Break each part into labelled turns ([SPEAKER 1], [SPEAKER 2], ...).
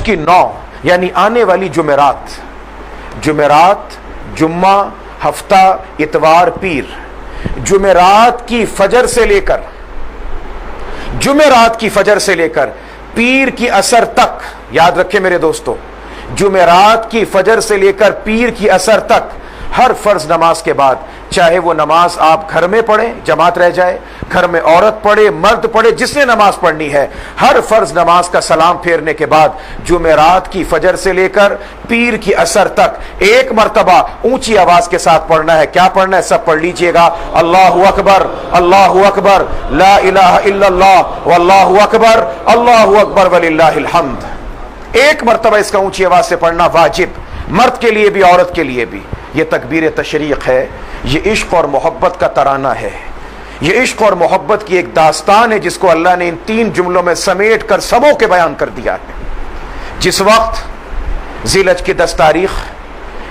[SPEAKER 1] की 9 यानी आने वाली जुमेरात, जुम्मा, हफ्ता, इतवार, पीर, जुमेरात की फजर से लेकर पीर की असर तक, याद रखें मेरे दोस्तों, जुमेरात की फजर से लेकर पीर की असर तक हर फर्ज नमाज के बाद, चाहे वो नमाज आप घर में पढ़ें, जमात रह जाए, घर में औरत पढ़े, मर्द पढ़े, जिसने नमाज पढ़नी है, हर फर्ज नमाज का सलाम फेरने के बाद जुमेरात की फजर से लेकर पीर की असर तक एक मर्तबा ऊंची आवाज के साथ पढ़ना है। क्या पढ़ना है? सब पढ़ लीजिएगा। अल्लाहु अकबर, अल्लाहु अकबर, ला इलाहा इल्लल्लाह, वल्लाहु अकबर, अल्लाहु अकबर वलिल्लाहिल हम्द। एक मर्तबा इसका ऊंची आवाज से पढ़ना वाजिब, मर्द के लिए भी औरत के लिए भी। ये तकबीर तशरीक है, ये इश्क और मोहब्बत का तराना है, ये इश्क और मोहब्बत की एक दास्तान है जिसको अल्लाह ने इन 3 जुमलों में समेट कर समो के बयान कर दिया है। जिस वक्त ज़िलहज की 10 तारीख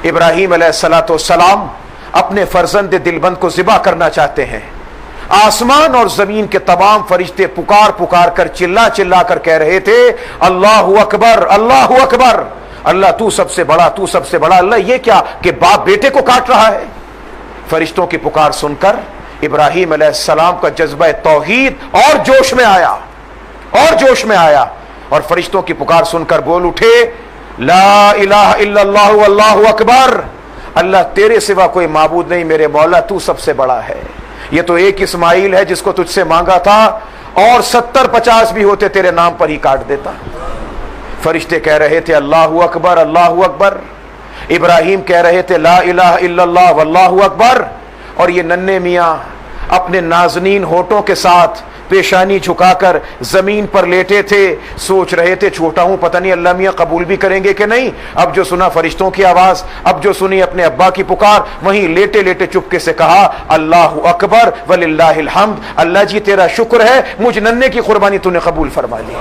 [SPEAKER 1] इब्राहीम अलैहिस्सलाम अपने फर्जंद दिलबंद को ज़िबा करना चाहते हैं, आसमान और जमीन के तमाम फरिश्ते पुकार पुकार कर चिल्ला चिल्ला कर कह रहे थे, अल्लाहु अकबर, अल्लाहु अकबर, अल्लाह तू सबसे बड़ा, तू सबसे बड़ा। अल्लाह ये क्या कि बाप बेटे को काट रहा है। फरिश्तों की पुकार सुनकर इब्राहीम अलैहिस्सलाम का जज्बा तौहीद और जोश में आया और फरिश्तों की पुकार सुनकर बोल उठे, ला इलाहा इल्लल्लाह वल्लाहु अकबर, अल्लाह तेरे सिवा कोई माबूद नहीं, मेरे मौला तू सबसे बड़ा है। ये तो एक इस्माइल है जिसको तुझसे मांगा था, और 70-50 भी होते तेरे नाम पर ही काट देता। फरिश्ते कह रहे थे अल्लाहु अकबर, अल्लाहु अकबर। इब्राहीम कह रहे थे ला इलाहा इल्लल्लाह वल्लाहु अकबर। और ये नन्हे मियाँ अपने नाज़नीन होठों के साथ पेशानी झुकाकर जमीन पर लेटे थे, सोच रहे थे छोटा हूं, पता नहीं अल्लाह मियाँ कबूल भी करेंगे कि नहीं। अब जो सुना फरिश्तों की आवाज, अब जो सुनी अपने अब्बा की पुकार, वहीं लेटे लेटे चुपके से कहा अल्लाहु अकबर वलिल्लाहिल हम्द, अल्लाह जी तेरा शुक्र है, मुझ नन्हे की कुर्बानी तूने कबूल फरमा ली।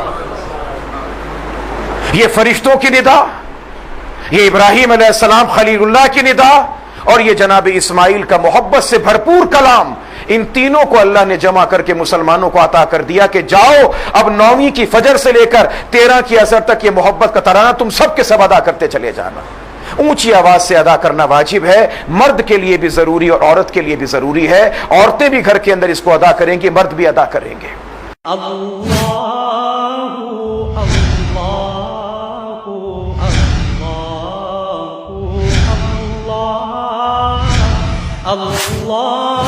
[SPEAKER 1] ये फरिश्तों की निदा, ये इब्राहीम अलैहिस्सलाम खलीलुल्लाह की निदा, और ये जनाब इस्माइल का मोहब्बत से भरपूर कलाम, इन तीनों को अल्लाह ने जमा करके मुसलमानों को अता कर दिया कि जाओ अब 9वीं की फजर से लेकर 13 की असर तक ये मोहब्बत का तराना तुम सब के सब अदा करते चले जाना। ऊंची आवाज से अदा करना वाजिब है, मर्द के लिए भी जरूरी और औरत के लिए भी जरूरी है। औरतें भी घर के अंदर इसको अदा करेंगी, मर्द भी अदा करेंगे।
[SPEAKER 2] Allah